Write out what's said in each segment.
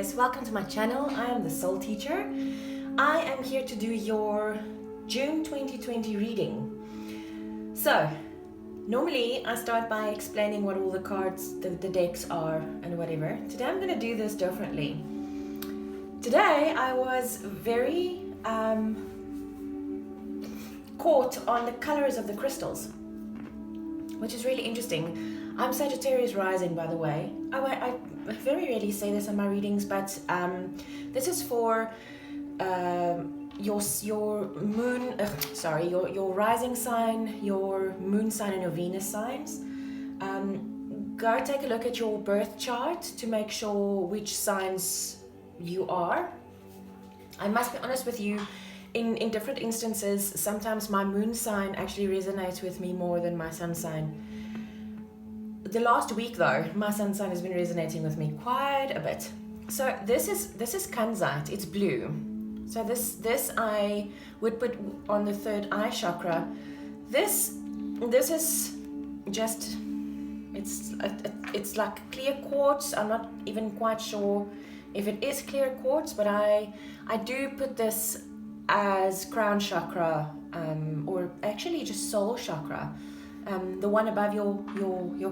Sagittarius, welcome to my channel. I am the Soul Teacher. I am here to do your June 2020 reading. So, normally I start by explaining what all the cards, the decks are and whatever. Today I'm going to do this differently. Today I was very caught on the colors of the crystals, which is really interesting. I'm Sagittarius rising, by the way. I very rarely say this in my readings, but this is for your moon, your rising sign, your moon sign, and your Venus signs. Go take a look at your birth chart to make sure which signs you are. I must be honest with you, in different instances, sometimes my moon sign actually resonates with me more than my sun sign. The last week though, my sun sign has been resonating with me quite a bit. So this is Kanzite, it's blue. So this I would put on the third eye chakra. This is just, it's like clear quartz. I'm not even quite sure if it is clear quartz, but I do put this as crown chakra, or actually just soul chakra. The one above your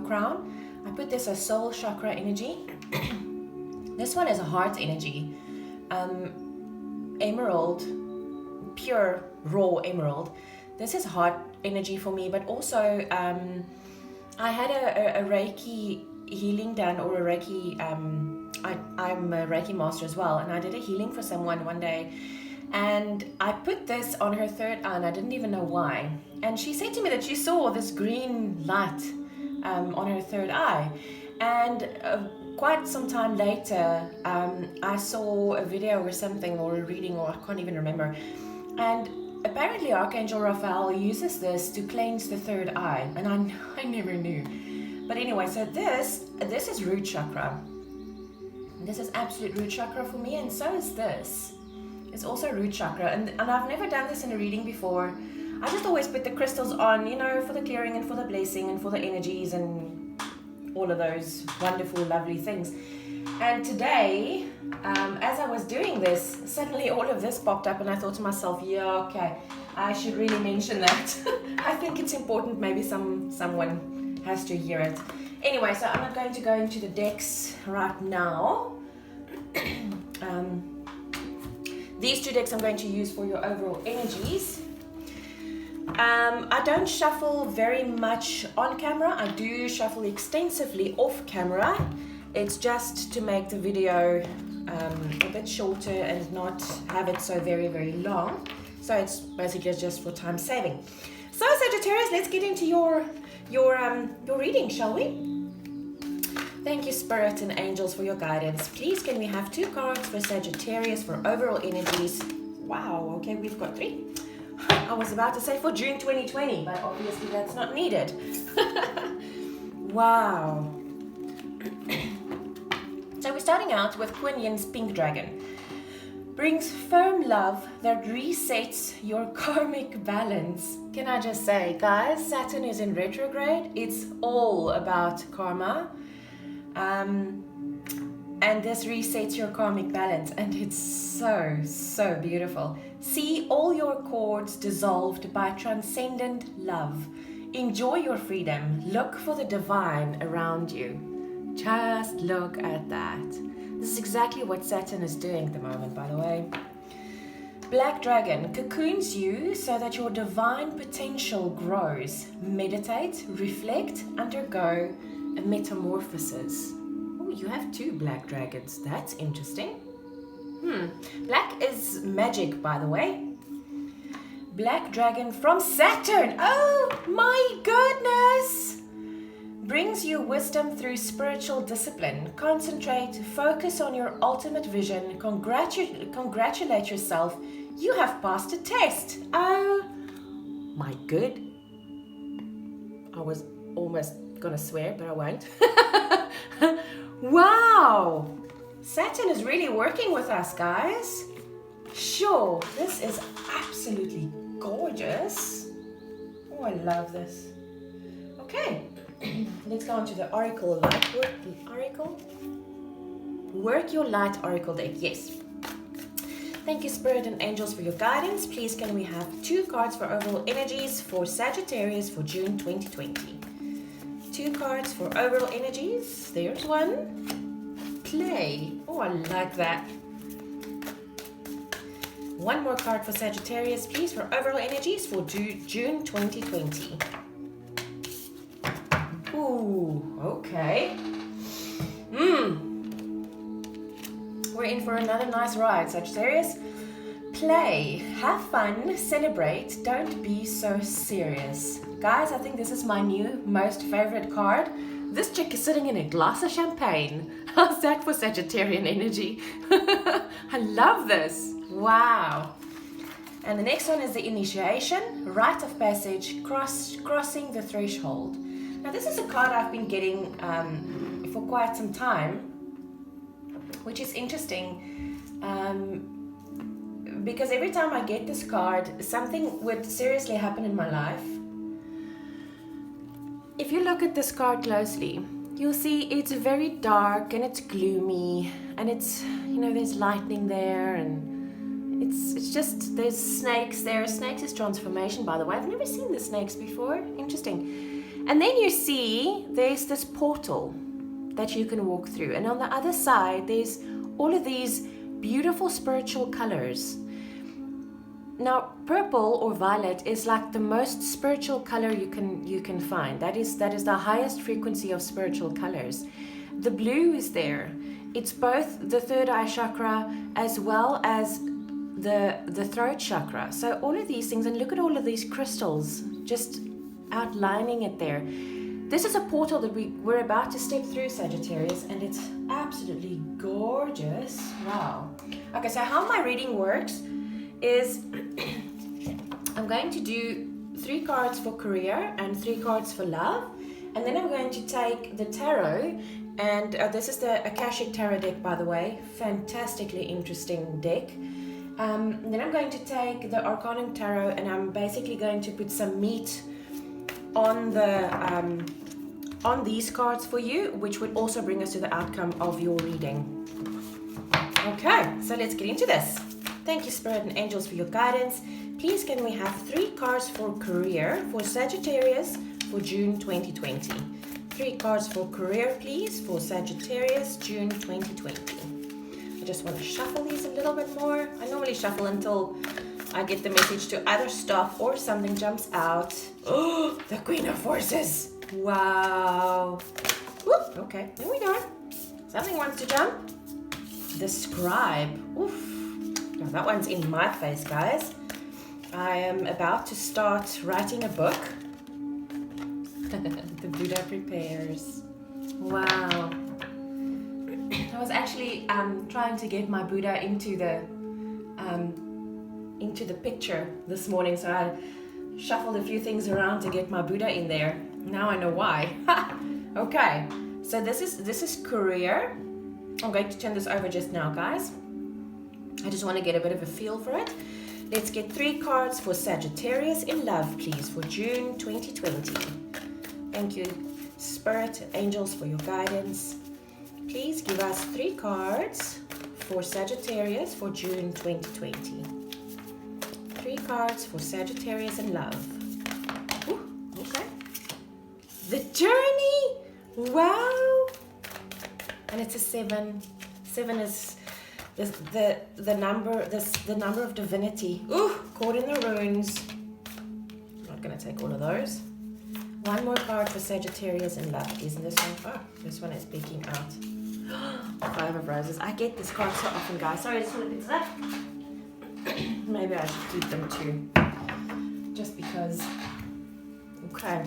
crown, I put this as soul chakra energy. This one is a heart energy, emerald, pure raw emerald. This is heart energy for me, but also I had a Reiki healing done, or a Reiki, I'm a Reiki Master as well, and I did a healing for someone one day, and I put this on her third eye, and I didn't even know why. And she said to me that she saw this green light on her third eye. And quite some time later, I saw a video or something, or a reading, or I can't even remember. And apparently Archangel Raphael uses this to cleanse the third eye. And I never knew. But anyway, so this is root chakra. This is absolute root chakra for me, and so is this. It's also root chakra, and I've never done this in a reading before. I just always put the crystals on, you know, for the clearing and for the blessing and for the energies and all of those wonderful, lovely things. And today, as I was doing this, suddenly all of this popped up, and I thought to myself, yeah, okay, I should really mention that. I think it's important, maybe someone has to hear it. Anyway, so I'm not going to go into the decks right now. These two decks I'm going to use for your overall energies. I don't shuffle very much on camera. I do shuffle extensively off camera. It's just to make the video a bit shorter and not have it so very, very long. So it's basically just for time saving. So Sagittarius, let's get into your reading, shall we? Thank you, Spirit and Angels, for your guidance. Please, can we have 2 cards for Sagittarius for overall energies? Wow, okay, we've got 3. I was about to say for June 2020, but obviously that's not needed. Wow. So we're starting out with Kuan Yin's Pink Dragon. Brings firm love that resets your karmic balance. Can I just say, guys, Saturn is in retrograde. It's all about karma. And this resets your karmic balance, and it's so beautiful. See all your cords dissolved by transcendent love. Enjoy your freedom. Look for the divine around you. Just look at that. This is exactly what Saturn is doing at the moment, by the way. Black Dragon cocoons you so that your divine potential grows. Meditate, reflect, undergo a metamorphosis. Oh, you have 2 black dragons. That's interesting. Black is magic, by the way. Black dragon from Saturn. Oh my goodness. Brings you wisdom through spiritual discipline. Concentrate, focus on your ultimate vision. Congratulate yourself. You have passed a test. Oh my good. I was almost gonna swear, but I won't. Wow, Saturn is really working with us, guys. Sure, this is absolutely gorgeous. Oh, I love this. Okay, let's go on to the oracle. Oracle. Work your light oracle deck. Yes. Thank you, Spirit and Angels, for your guidance. Please, can we have 2 cards for overall energies for Sagittarius for June 2020? 2 cards for overall energies. There's one. Play. Oh, I like that. 1 more card for Sagittarius, please, for overall energies for June 2020. Ooh, okay. We're in for another nice ride, Sagittarius. Play, have fun, celebrate, don't be so serious. Guys, I think this is my new most favorite card. This chick is sitting in a glass of champagne. How's that for Sagittarian energy? I love this. Wow. And the next one is the initiation, rite of passage, crossing the threshold. Now this is a card I've been getting for quite some time, which is interesting because every time I get this card, something would seriously happen in my life. If you look at this card closely, you'll see it's very dark and it's gloomy, and it's, you know, there's lightning there, and it's just, there's snakes there. Snakes is transformation, by the way. I've never seen the snakes before. Interesting. And then you see there's this portal that you can walk through, and on the other side there's all of these beautiful spiritual colors. Now purple or violet is like the most spiritual color you can find. That is the highest frequency of spiritual colors. The blue is there. It's both the third eye chakra as well as the throat chakra. So all of these things, and look at all of these crystals just outlining it there. This is a portal that we're about to step through, Sagittarius, and it's absolutely gorgeous. Wow. Okay, so how my reading works is I'm going to do 3 cards for career and 3 cards for love, and then I'm going to take the tarot, and this is the Akashic Tarot deck, by the way. Fantastically interesting deck. Then I'm going to take the Arcanum Tarot, and I'm basically going to put some meat on these cards for you, which would also bring us to the outcome of your reading. Okay, so let's get into this. Thank you, Spirit and Angels, for your guidance. Please, can we have 3 cards for career for Sagittarius for June 2020? 3 cards for career, please, for Sagittarius, June 2020. I just want to shuffle these a little bit more. I normally shuffle until I get the message to either stop or something jumps out. Oh, the Queen of Forces. Wow. Whoop, okay, here we go. Something wants to jump. The Scribe. Oof. Now that one's in my face, guys. I am about to start writing a book. The Buddha prepares. Wow. I was actually trying to get my Buddha into the picture this morning, so I shuffled a few things around to get my Buddha in there. Now I know why. Okay, so this is career. I'm going to turn this over just now, guys. I just want to get a bit of a feel for it. Let's get 3 cards for Sagittarius in love, please, for June 2020. Thank you, Spirit, Angels, for your guidance. Please give us 3 cards for Sagittarius for June 2020. 3 cards for Sagittarius in love. Ooh, okay. The Journey. Wow. And it's a 7. 7 is the number of divinity. Ooh, caught in the runes. I'm not gonna take all of those. 1 more card for Sagittarius in love. Isn't this one? Oh, this one is peeking out. 5 of Roses. I get this card so often, guys. Sorry, I just want to get to that. Maybe I should keep them too. Just because. Okay.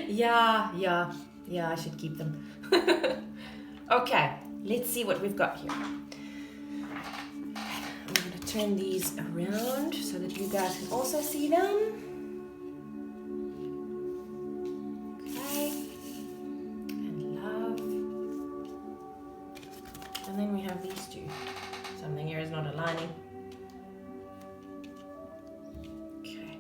Yeah, I should keep them. Okay, let's see what we've got here. I'm going to turn these around so that you guys can also see them. Okay. And love. And then we have these 2. Something here is not aligning. Okay.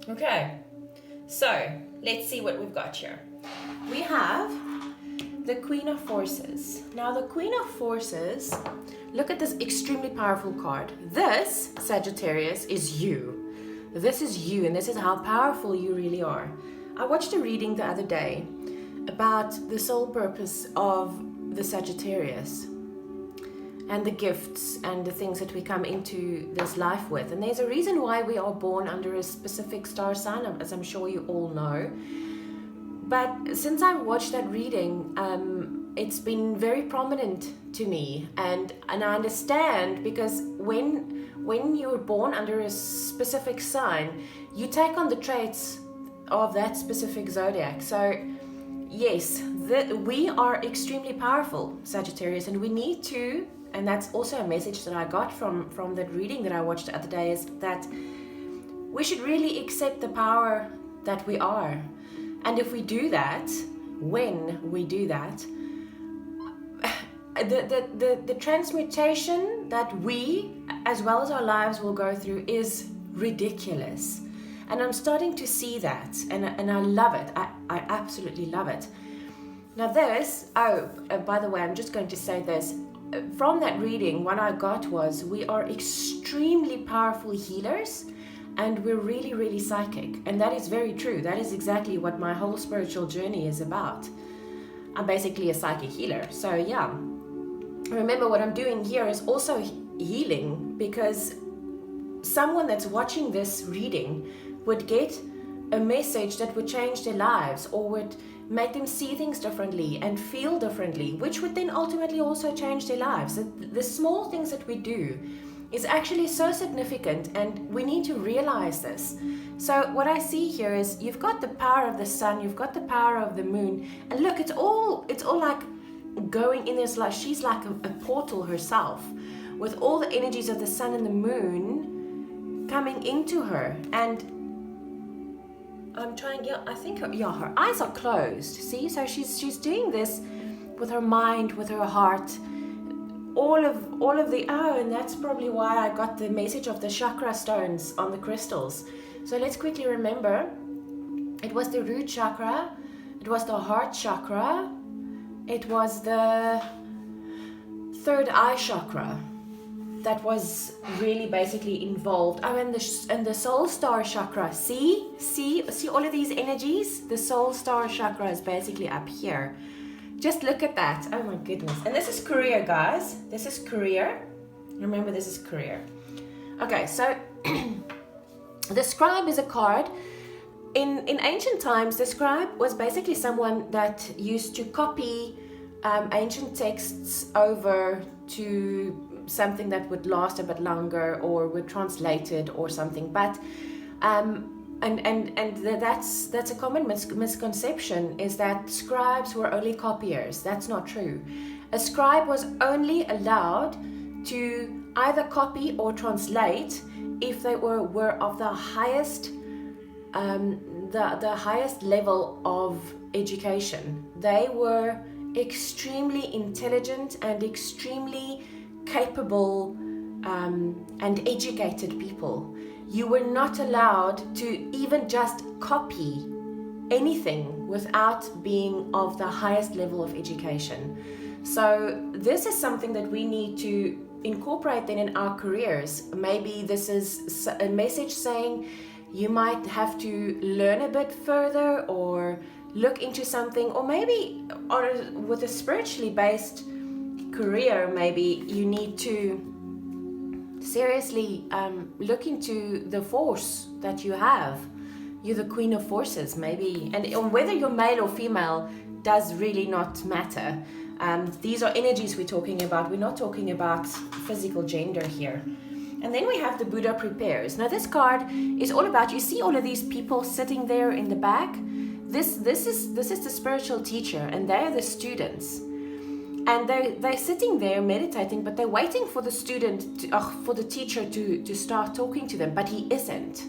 Okay, so let's see what we've got here. We have the Queen of Forces. Now the Queen of Forces, look at this extremely powerful card. This, Sagittarius, is you. This is you, and this is how powerful you really are. I watched a reading the other day about the soul purpose of the Sagittarius and the gifts and the things that we come into this life with. And there's a reason why we are born under a specific star sign, as I'm sure you all know. But since I watched that reading, it's been very prominent to me, and I understand, because when you're born under a specific sign, you take on the traits of that specific zodiac. So yes, we are extremely powerful, Sagittarius, and we need to, and that's also a message that I got from that reading that I watched the other day, is that we should really accept the power that we are. And if we do that, when we do that, the transmutation that we, as well as our lives, will go through is ridiculous. And I'm starting to see that, and I love it. I absolutely love it. Now this, by the way, I'm just going to say this. From that reading, what I got was, we are extremely powerful healers, and we're really, really psychic. And that is very true. That is exactly what my whole spiritual journey is about. I'm basically a psychic healer. So yeah, remember what I'm doing here is also healing, because someone that's watching this reading would get a message that would change their lives, or would make them see things differently and feel differently, which would then ultimately also change their lives. The small things that we do is actually so significant, and we need to realize this. So what I see here is, you've got the power of the sun, you've got the power of the moon, and look, it's all like going in this, like she's like a portal herself, with all the energies of the sun and the moon coming into her. And I'm trying, yeah, I think her eyes are closed. See, so she's doing this with her mind, with her heart, all of the, and that's probably why I got the message of the chakra stones on the crystals. So let's quickly remember, it was the root chakra, it was the heart chakra, it was the third eye chakra that was really basically involved. Oh, and the soul star chakra. See all of these energies? The soul star chakra is basically up here. Just look at that. Oh my goodness. And this is career, guys. This is career. Remember, this is career. Okay, so the scribe is a card. In ancient times, the scribe was basically someone that used to copy ancient texts over to something that would last a bit longer, or would translate it or something. But that's a common misconception, is that scribes were only copiers. That's not true. A scribe was only allowed to either copy or translate if they were of the highest the highest level of education. They were extremely intelligent and extremely capable and educated people. You were not allowed to even just copy anything without being of the highest level of education. So this is something that we need to incorporate then in our careers. Maybe this is a message saying you might have to learn a bit further, or look into something, or maybe with a spiritually based career, maybe you need to seriously look into the force that you have. You're the Queen of Forces, maybe, and whether you're male or female does really not matter. These are energies we're talking about. We're not talking about physical gender here. And then we have the Buddha Prepares. Now this card is all about, you see all of these people sitting there in the back. This is the spiritual teacher, and they're the students. And they're sitting there meditating, but they're waiting for the student, for the teacher to start talking to them, but he isn't.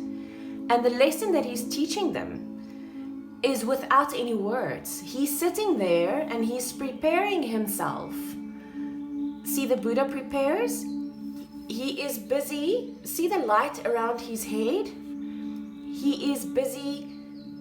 And the lesson that he's teaching them is without any words. He's sitting there and he's preparing himself. See, the Buddha prepares. He is busy. See the light around his head? he is busy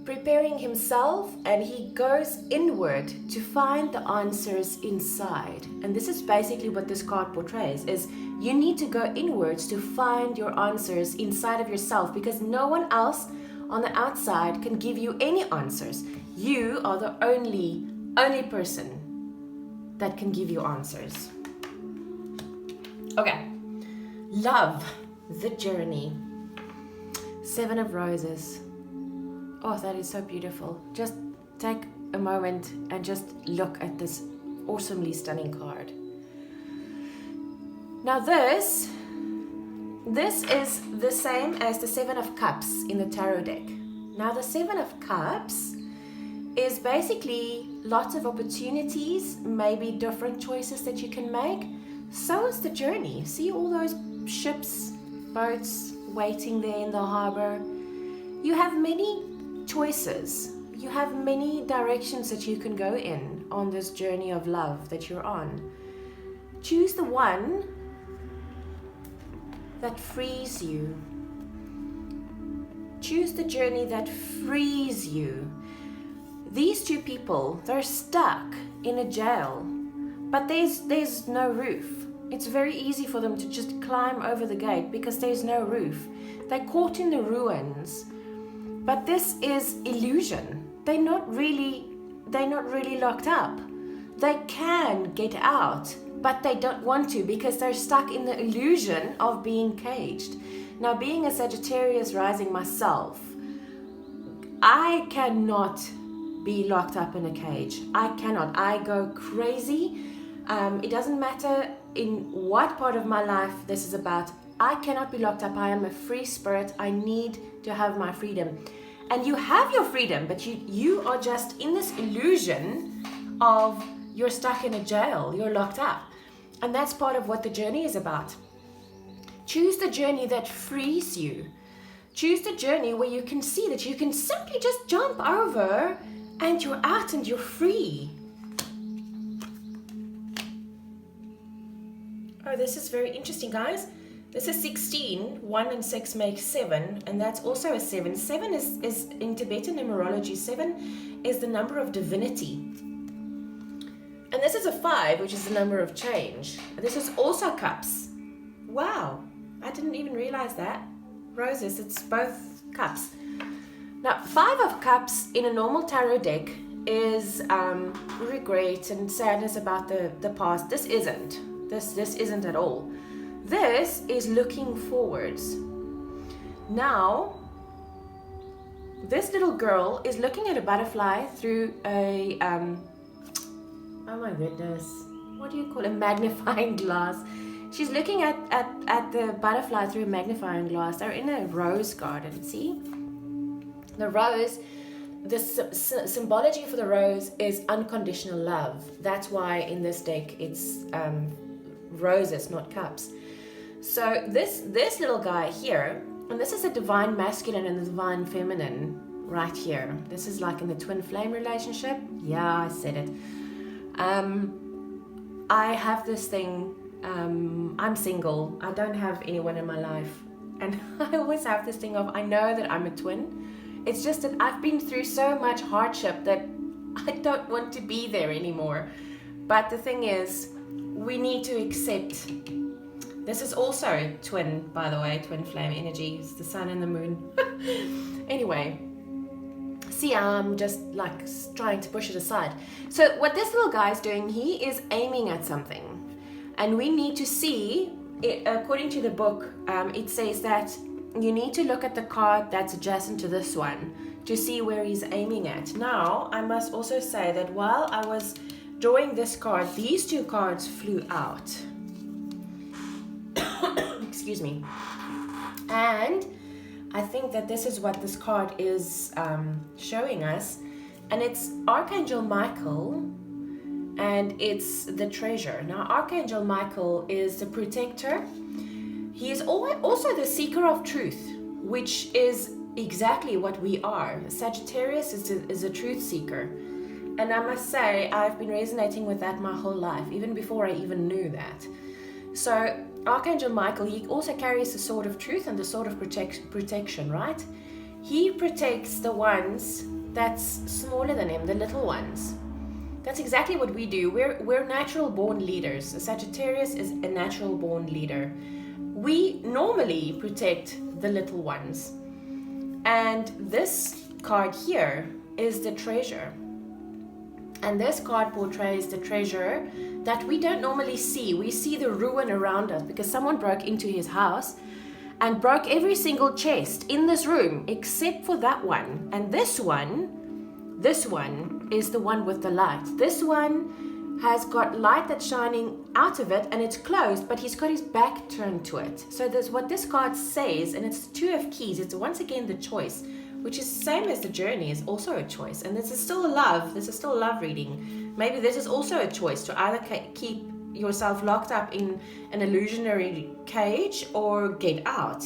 preparing himself, and he goes inward to find the answers inside. And this is basically what this card portrays, is you need to go inwards to find your answers inside of yourself, because no one else on the outside can give you any answers. You are the only person that can give you answers. Okay, love, the journey. 7 of Roses. Oh, that is so beautiful. Just take a moment and just look at this awesomely stunning card. Now this is the same as the 7 of Cups in the tarot deck. Now the 7 of Cups is basically lots of opportunities, maybe different choices that you can make. So is the journey. See all those ships, boats waiting there in the harbor? You have many choices. You have many directions that you can go in on this journey of love that you're on. Choose the one that frees you. Choose the journey that frees you. These two people, they're stuck in a jail, but there's no roof. It's very easy for them to just climb over the gate because there's no roof. They're caught in the ruins. But this is illusion. They're not really locked up. They can get out, but they don't want to because they're stuck in the illusion of being caged. Now, being a Sagittarius rising myself, I cannot be locked up in a cage. I cannot. I go crazy. It doesn't matter in what part of my life this is about. I cannot be locked up. I am a free spirit. I need to have my freedom. And you have your freedom, but you are just in this illusion of you're stuck in a jail, you're locked up. And that's part of what the journey is about. Choose the journey that frees you. Choose the journey where you can see that you can simply just jump over and you're out and you're free. Oh, this is very interesting, guys. This is 16, 1 and 6 make 7, and that's also a 7. 7 is in Tibetan numerology, 7 is the number of divinity. And this is a 5, which is the number of change. This is also cups. Wow, I didn't even realize that. Roses, it's both cups. Now, 5 of cups in a normal tarot deck is regret and sadness about the past. This isn't. This isn't at all. This is looking forwards. Now, this little girl is looking at a butterfly through a, oh my goodness, what do you call it? A magnifying glass. She's looking at the butterfly through a magnifying glass. They're in a rose garden, see? The rose, the symbology for the rose is unconditional love. That's why in this deck it's roses, not cups. So this little guy here, and this is a divine masculine and the divine feminine right here. This is like in the twin flame relationship. Yeah, I said it. I have this thing, I'm single. I don't have anyone in my life. And I always have this thing of, I know that I'm a twin. It's just that I've been through so much hardship that I don't want to be there anymore. But the thing is, we need to accept. This is also twin, by the way, twin flame energy. It's the sun and the moon. Anyway, see, I'm just like trying to push it aside. So what this little guy is doing, he is aiming at something. And we need to see, according to the book, it says that you need to look at the card that's adjacent to this one to see where he's aiming at. Now, I must also say that while I was drawing this card, these two cards flew out. Excuse me. And I think that this is what this card is showing us. And it's Archangel Michael, and it's the treasure. Now, Archangel Michael is the protector. He is also the seeker of truth, which is exactly what we are. Sagittarius is a truth seeker. And I must say, I've been resonating with that my whole life, even before I even knew that. So Archangel Michael, he also carries the sword of truth and the sword of protection, right? he protects the ones that's smaller than him, the little ones. That's exactly what we do. We're natural born leaders. A Sagittarius is a natural born leader. We normally protect the little ones. And this card here is the treasure. And this card portrays the treasure that we don't normally see. We see the ruin around us because someone broke into his house and broke every single chest in this room except for that one. And this one is the one with the light. This one has got light that's shining out of it and it's closed, but he's got his back turned to it. So there's what this card says, and it's Two of Keys. It's once again the choice, which is same as the journey, is also a choice. And this is still a love. This is still a love reading. Maybe this is also a choice to either keep yourself locked up in an illusionary cage or get out.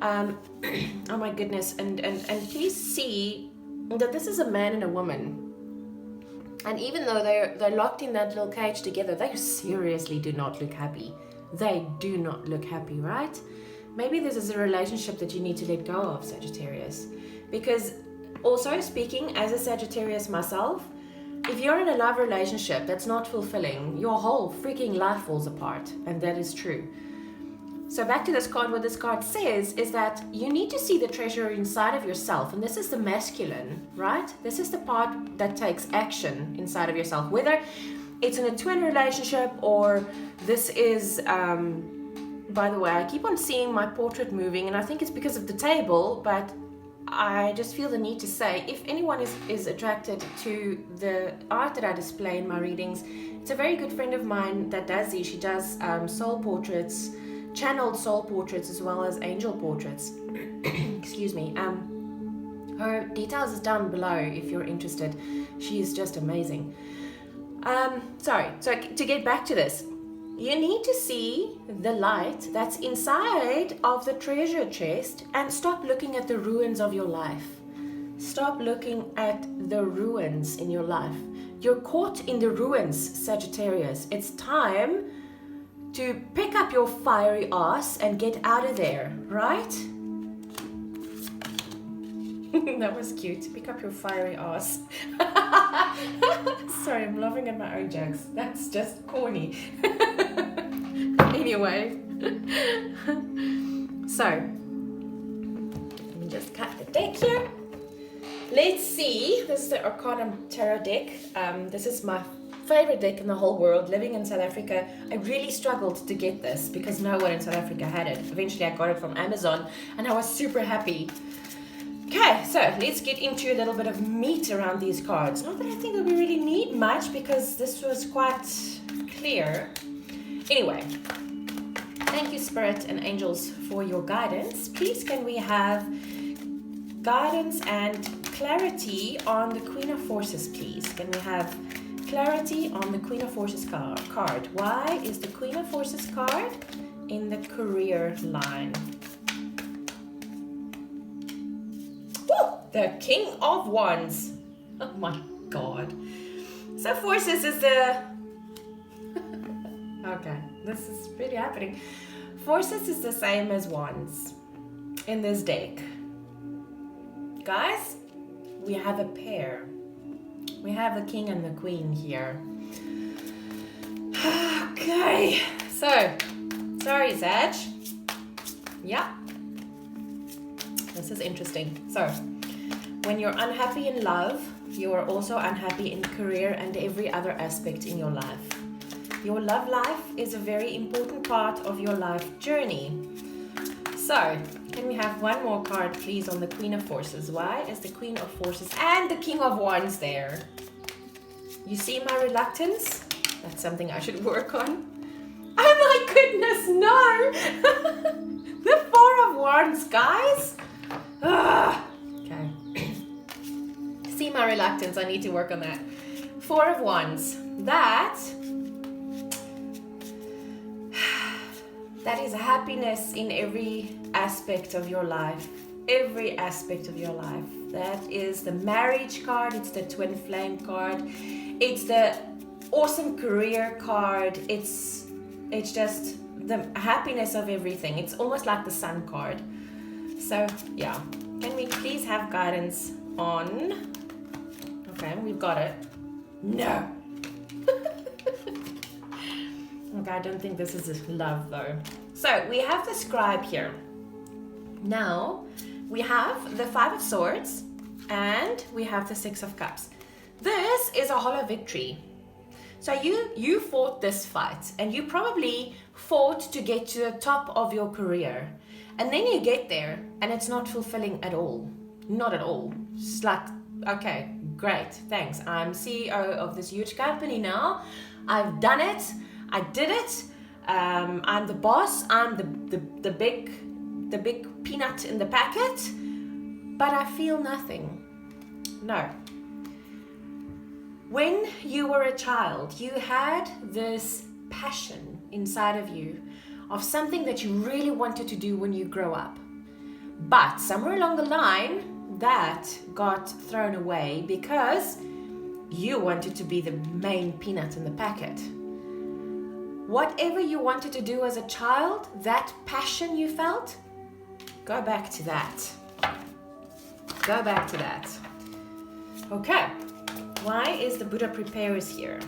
Oh my goodness. And please see that this is a man and a woman. And even though they're locked in that little cage together, they seriously do not look happy. They do not look happy, right? Maybe this is a relationship that you need to let go of, Sagittarius. Because also speaking as a Sagittarius myself, if you're in a love relationship that's not fulfilling, your whole freaking life falls apart. And that is true. So back to this card, what this card says is that you need to see the treasure inside of yourself. And this is the masculine, right? This is the part that takes action inside of yourself. Whether it's in a twin relationship or this is... by the way, I keep on seeing my portrait moving, and I think it's because of the table, but I just feel the need to say, if anyone is attracted to the art that I display in my readings, it's a very good friend of mine that does these. She does soul portraits, channeled soul portraits, as well as angel portraits. Excuse me. Her details is down below if you're interested. She is just amazing. So to get back to this, you need to see the light that's inside of the treasure chest and stop looking at the ruins of your life. Stop looking at the ruins in your life. You're caught in the ruins, Sagittarius. It's time to pick up your fiery ass and get out of there, right? That was cute. Pick up your fiery ass. Sorry, I'm laughing at my own jokes. That's just corny. Anyway. So, let me just cut the deck here. Let's see. This is the Arcanum Tarot deck. This is my favorite deck in the whole world. Living in South Africa, I really struggled to get this because no one in South Africa had it. Eventually I got it from Amazon and I was super happy. Okay, so let's get into a little bit of meat around these cards. Not that I think that we really need much because this was quite clear. Anyway, thank you, Spirit and Angels, for your guidance. Please can we have guidance and clarity on the Queen of Forces, please? Can we have clarity on the Queen of Forces card? Why is the Queen of Forces card in the career line? The King of Wands. Oh my God. So Forces is the... Okay, this is really happening. Forces is the same as Wands in this deck. Guys, we have a pair. We have the King and the Queen here. Okay, so, sorry Sag. Yeah. This is interesting. So, when you're unhappy in love, you are also unhappy in career and every other aspect in your life. Your love life is a very important part of your life journey. So, can we have one more card, please, on the Queen of Forces? Why is the Queen of Forces and the King of Wands there? You see my reluctance? That's something I should work on. Oh my goodness, no! The Four of Wands, guys! Okay. See my reluctance, I need to work on that. Four of Wands. That is happiness in every aspect of your life. Every aspect of your life. That is the marriage card, it's the twin flame card, it's the awesome career card, it's just the happiness of everything. It's almost like the sun card. So yeah, Can we please have guidance on... Okay, we've got it. No. Okay, I don't think this is love though. So we have the scribe here. Now we have the 5 of swords and we have the 6 of cups. This is a hollow victory. So you fought this fight and you probably fought to get to the top of your career. And then you get there and it's not fulfilling at all. Not at all. It's like, okay, great, thanks. I'm CEO of this huge company now. I've done it. I did it. I'm the boss. I'm the big peanut in the packet. But I feel nothing. No. When you were a child, you had this passion inside of you of something that you really wanted to do when you grow up. But somewhere along the line, that got thrown away because you wanted to be the main peanut in the packet. Whatever you wanted to do as a child, that passion you felt, go back to that. Go back to that. Okay. Why is the Buddha preparers here?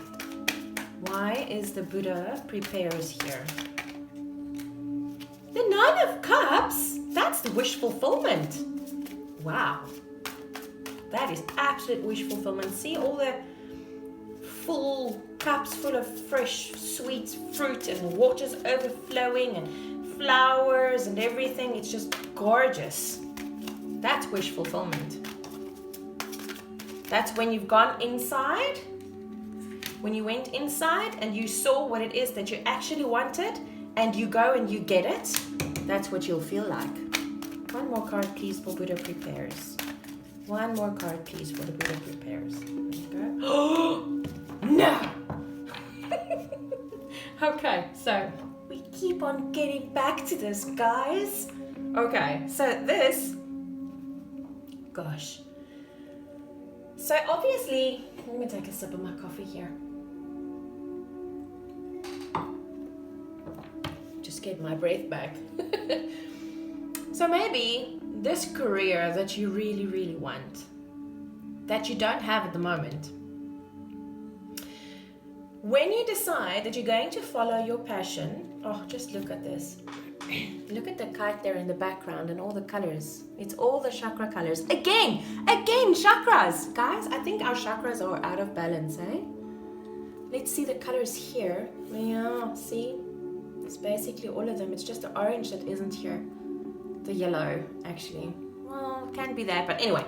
Why is the Buddha preparers here? The 9 of Cups, that's the wish fulfillment. Wow. That is absolute wish fulfillment. See all the full cups full of fresh, sweet fruit and water's overflowing and flowers and everything. It's just gorgeous. That's wish fulfillment. That's when you've gone inside, when you went inside and you saw what it is that you actually wanted and you go and you get it. That's what you'll feel like. One more card, please, for Buddha Prepares. One more card, please, for the Buddha Prepares. There you go. Oh, no! Okay, so we keep on getting back to this, guys. Okay, so this, gosh. So obviously, let me take a sip of my coffee here. Just get my breath back. So maybe this career that you really, really want, that you don't have at the moment, when you decide that you're going to follow your passion, oh, just look at this. Look at the kite there in the background and all the colors. It's all the chakra colors. Again, chakras. Guys, I think our chakras are out of balance, eh? Let's see the colors here. Yeah, see? It's basically all of them. It's just the orange that isn't here. The yellow, actually. Well, can be that, but anyway.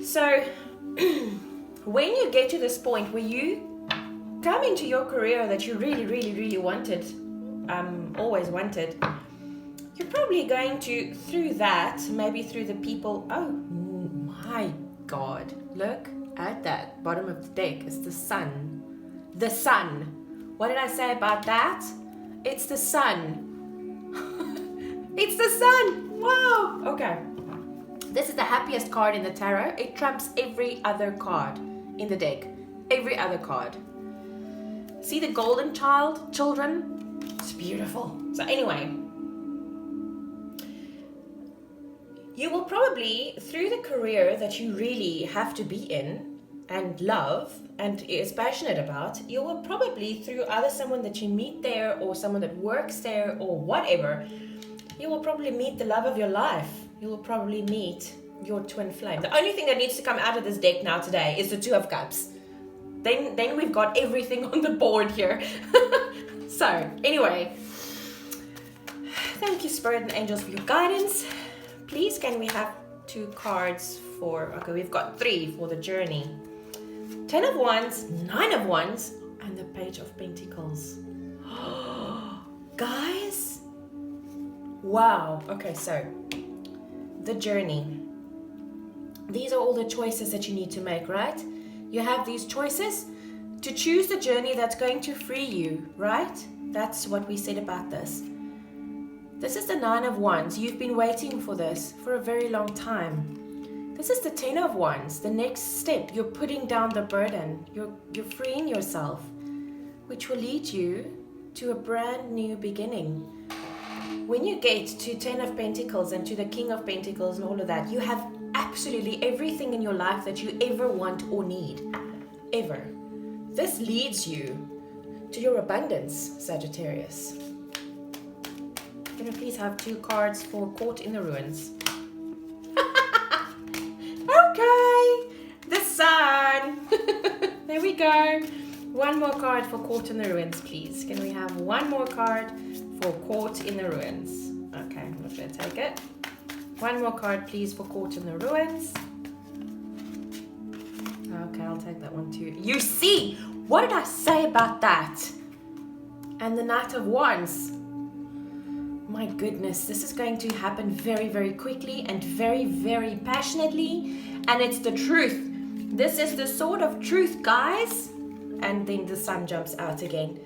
So, when you get to this point where you come into your career that you really, really, really wanted, always wanted, you're probably going to, through that, maybe through the people, oh my God, look at that bottom of the deck. It's the sun. The sun. What did I say about that? It's the sun. It's the sun. Wow. Okay. This is the happiest card in the tarot. It trumps every other card in the deck. Every other card. See the golden children? It's beautiful. So anyway, you will probably, through the career that you really have to be in and love and is passionate about, you will probably, through either someone that you meet there or someone that works there or whatever, you will probably meet the love of your life. You will probably meet your twin flame. The only thing that needs to come out of this deck now today is the 2 of Cups. Then we've got everything on the board here. So, anyway, thank you, Spirit and Angels, for your guidance. Please, can we have 2 cards for, okay, we've got 3 for the journey. 10 of Wands, 9 of Wands, and the Page of Pentacles. Guys, wow. Okay, so, the journey. These are all the choices that you need to make, right? You have these choices to choose the journey that's going to free you, right? That's what we said about this. This is the 9 of Wands. You've been waiting for this for a very long time. This is the 10 of Wands. The next step, you're putting down the burden. You're freeing yourself, which will lead you to a brand new beginning. when you get to 10 of Pentacles and to the King of Pentacles and all of that, you have absolutely everything in your life that you ever want or need. Ever. This leads you to your abundance, Sagittarius. Can I please have 2 cards for Caught in the Ruins? Okay, the Sun. There we go. One more card for Caught in the Ruins, please. Can we have one more card for Caught in the Ruins? Okay, I'm not going to take it. One more card, please, for Caught in the Ruins. Okay, I'll take that one too. You see, what did I say about that? And the Knight of Wands. My goodness, this is going to happen very, very quickly and very, very passionately. And it's the truth. This is the sword of truth, guys. And then the Sun jumps out again.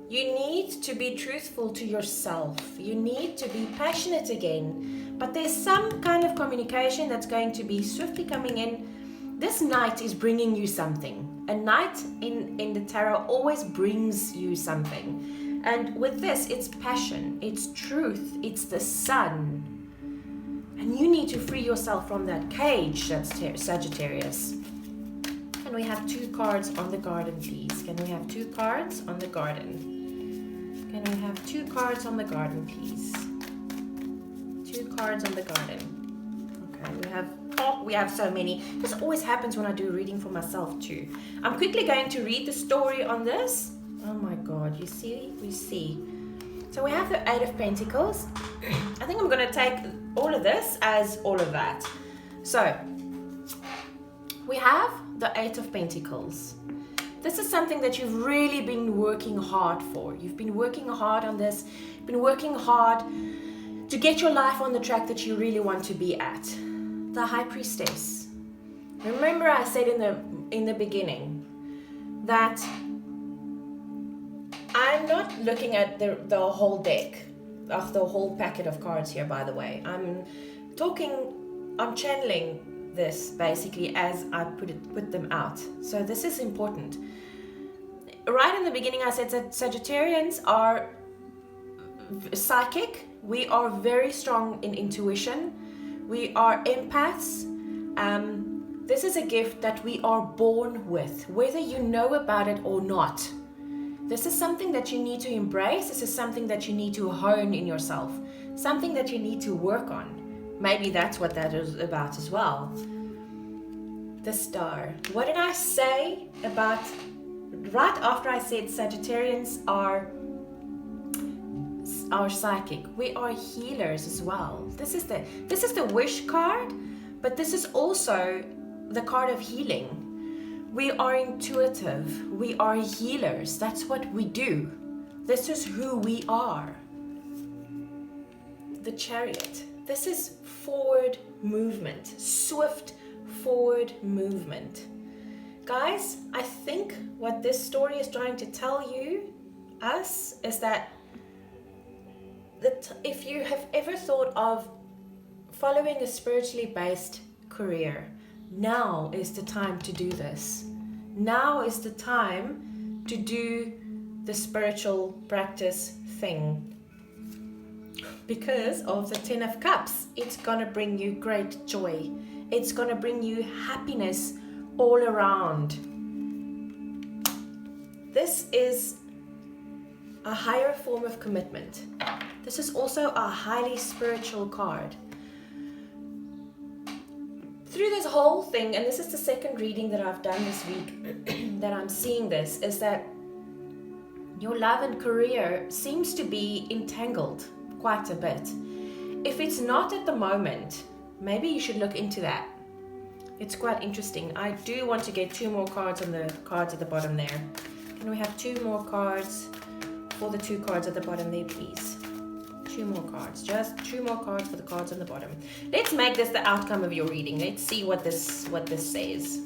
You need to be truthful to yourself. You need to be passionate again. But there's some kind of communication that's going to be swiftly coming in. This Knight is bringing you something. A Knight in the tarot always brings you something. And with this, it's passion, it's truth, it's the Sun. And you need to free yourself from that cage, Sagittarius. Can we have 2 cards on the garden, please? Can we have 2 cards on the garden? Can we have 2 cards on the garden, please? 2 cards on the garden. Okay, we have so many. This always happens when I do a reading for myself too. I'm quickly going to read the story on this. Oh my God, you see? We see. So we have the 8 of Pentacles. I think I'm going to take all of this as all of that. So, we have the 8 of Pentacles. This is something that you've really been working hard for. You've been working hard on this. Been working hard to get your life on the track that you really want to be at. The High Priestess. Remember I said in the beginning that I'm not looking at the whole deck of the whole packet of cards here, by the way. I'm channeling this basically as I put them out. So this is important. Right in the beginning I said that Sagittarians are psychic. We are very strong in intuition. We are empaths. This is a gift that we are born with, whether you know about it or not. This is something that you need to embrace. This is something that you need to hone in yourself. Something that you need to work on. Maybe that's what that is about as well. The Star. What did I say about, right after I said Sagittarians are psychic. We are healers as well. This is the Wish card, but this is also the card of healing. We are intuitive. We are healers. That's what we do. This is who we are. The Chariot. This is forward movement. Swift forward movement. Guys, I think what this story is trying to tell us is that if you have ever thought of following a spiritually based career, now is the time to do this. Now is the time to do the spiritual practice thing. Because of the 10 of Cups, it's going to bring you great joy. It's going to bring you happiness all around. This is a higher form of commitment. This is also a highly spiritual card. Through this whole thing, and this is the second reading that I've done this week, that I'm seeing this, is that your love and career seems to be entangled quite a bit. If it's not at the moment, maybe you should look into that. It's quite interesting. I do want to get 2 more cards on the cards at the bottom there. Can we have 2 more cards for the 2 cards at the bottom there, please? 2 more cards, just 2 more cards for the cards on the bottom. Let's make this the outcome of your reading. Let's see what this says.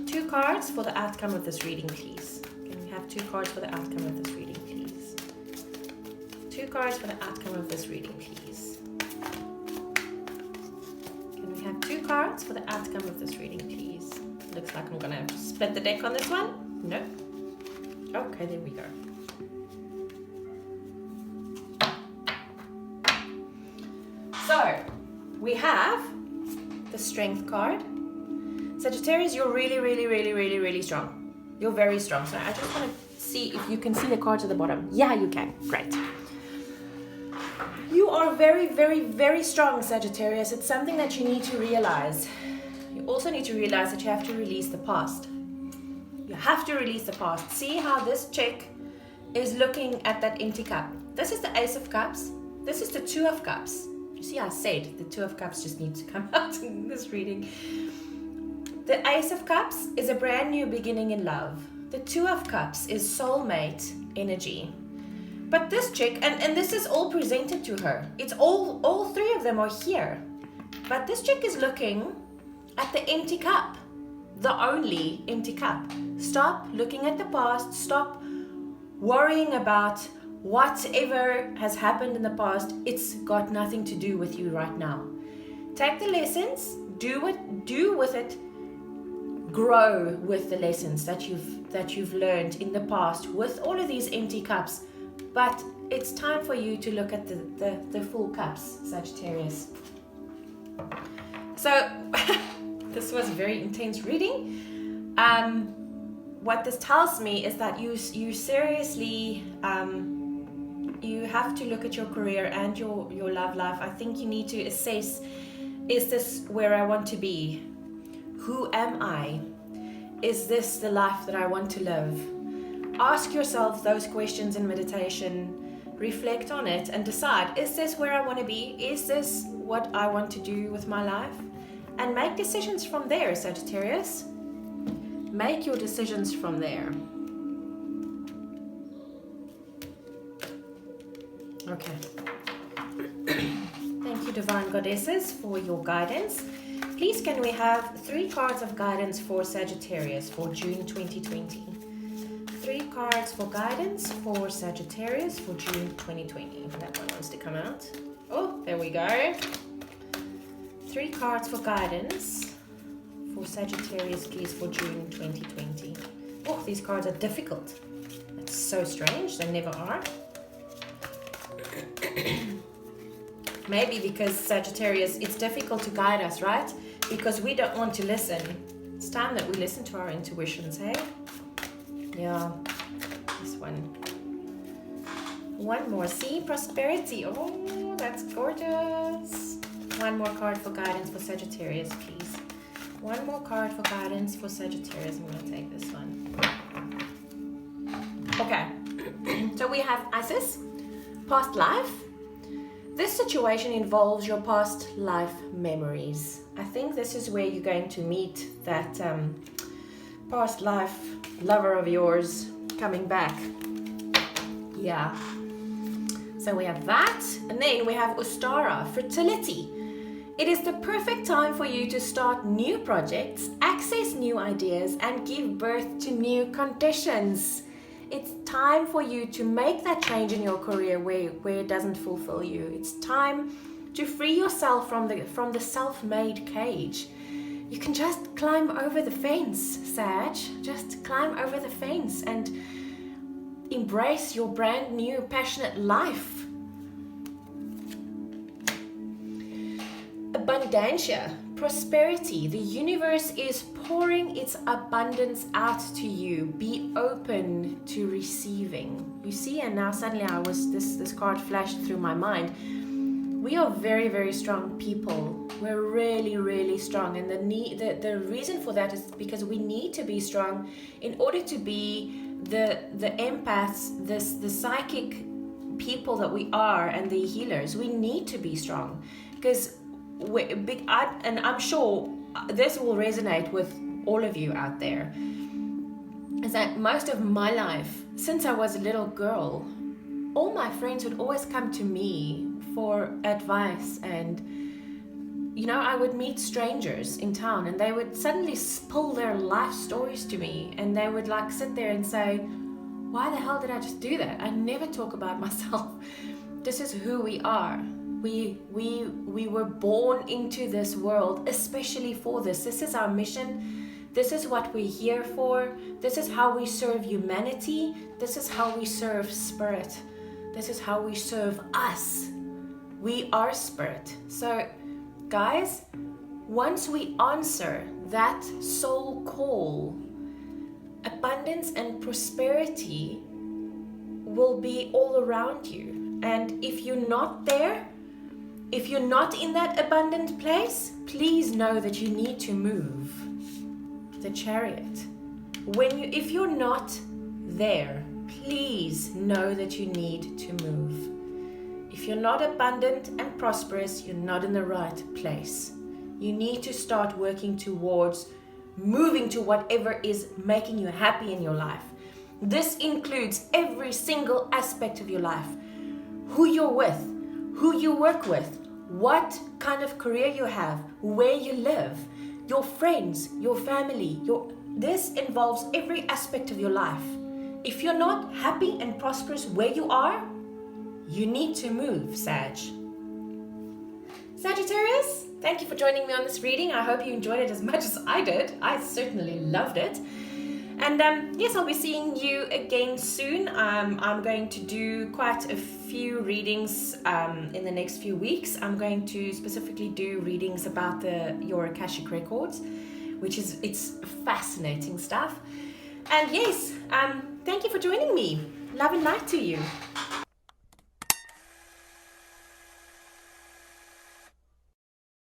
2 cards for the outcome of this reading, please. Can we have 2 cards for the outcome of this reading, please? 2 cards for the outcome of this reading, please. Can we have 2 cards for the outcome of this reading, please? Looks like I'm gonna have to split the deck on this one. No. Okay, there we go. So we have the Strength card. Sagittarius, you're really strong. You're very strong. So I just want to see if you can see the cards at the bottom. Yeah, you can. Great. You are very strong, Sagittarius. It's something that you need to realize. You also need to realize that you have to release the past. You have to release the past. See how this chick is looking at that empty cup. This is the Ace of Cups. This is the Two of Cups. You see, I said the Two of Cups just needs to come out in this reading. The Ace of Cups is a brand new beginning in love. The Two of Cups is soulmate energy. But this chick, and this is all presented to her. It's all three of them are here. But this chick is looking at the empty cup. The only empty cup. Stop looking at the past. Stop worrying about whatever has happened in the past. It's got nothing to do with you right now. Take the lessons, do with it, grow with the lessons that you've learned in the past with all of these empty cups. But it's time for you to look at the full cups, Sagittarius. So this was a very intense reading. What this tells me is that you seriously you have to look at your career and your love life. I think you need to assess, is this where I want to be? Who am I? Is this the life that I want to live? Ask yourself those questions in meditation, reflect on it and decide, is this where I want to be? Is this what I want to do with my life? And make decisions from there, Sagittarius. Make your decisions from there. Okay. Thank you, Divine Goddesses, for your guidance. Please, can we have 3 cards of guidance for Sagittarius for June 2020? 3 cards for guidance for Sagittarius for June 2020. That one wants to come out. Oh, there we go. 3 cards for guidance for Sagittarius, please, for June 2020. Oh, these cards are difficult. That's so strange. They never are. Maybe because Sagittarius, it's difficult to guide us, right? Because we don't want to listen. It's time that we listen to our intuitions, hey? Yeah, this one. One more. See, prosperity. Oh, that's gorgeous. One more card for guidance for Sagittarius, please. One more card for guidance for Sagittarius. I'm going to take this one. Okay. So we have Isis, past life. This situation involves your past life memories. I think this is where you're going to meet that past life lover of yours coming back. Yeah. So we have that. And then we have Ostara, fertility. It is the perfect time for you to start new projects, access new ideas, and give birth to new conditions. It's time for you to make that change in your career where it doesn't fulfill you. It's time to free yourself from the self-made cage. You can just climb over the fence, Sag. Just climb over the fence and embrace your brand new passionate life. Abundantia, prosperity. The universe is pouring its abundance out to you. Be open to receiving. You see, and now suddenly this card flashed through my mind. We are very, very strong people. We're really, really strong. And the reason for that is because we need to be strong in order to be the empaths, the psychic people that we are, and the healers. We need to be strong because and I'm sure this will resonate with all of you out there, is that most of my life, since I was a little girl, all my friends would always come to me for advice, and I would meet strangers in town and they would suddenly spill their life stories to me, and they would sit there and say, why the hell did I just do that? I never talk about myself. This is who we are. We were born into this world especially for this. This is our mission. This is what we're here for. This is how we serve humanity. This is how we serve spirit. This is how we serve us. We are spirit. So guys, once we answer that soul call, abundance and prosperity will be all around you. And if you're not there, if you're not in that abundant place, please know that you need to move. The Chariot. If you're not there, please know that you need to move. If you're not abundant and prosperous, you're not in the right place. You need to start working towards moving to whatever is making you happy in your life. This includes every single aspect of your life. Who you're with, who you work with, what kind of career you have, where you live, your friends, your family. This involves every aspect of your life. If you're not happy and prosperous where you are, you need to move, Sag. Sagittarius, thank you for joining me on this reading. I hope you enjoyed it as much as I did. I certainly loved it. And yes, I'll be seeing you again soon. I'm going to do quite a few readings in the next few weeks. I'm going to specifically do readings about your Akashic records, it's fascinating stuff. And yes, thank you for joining me. Love and light to you.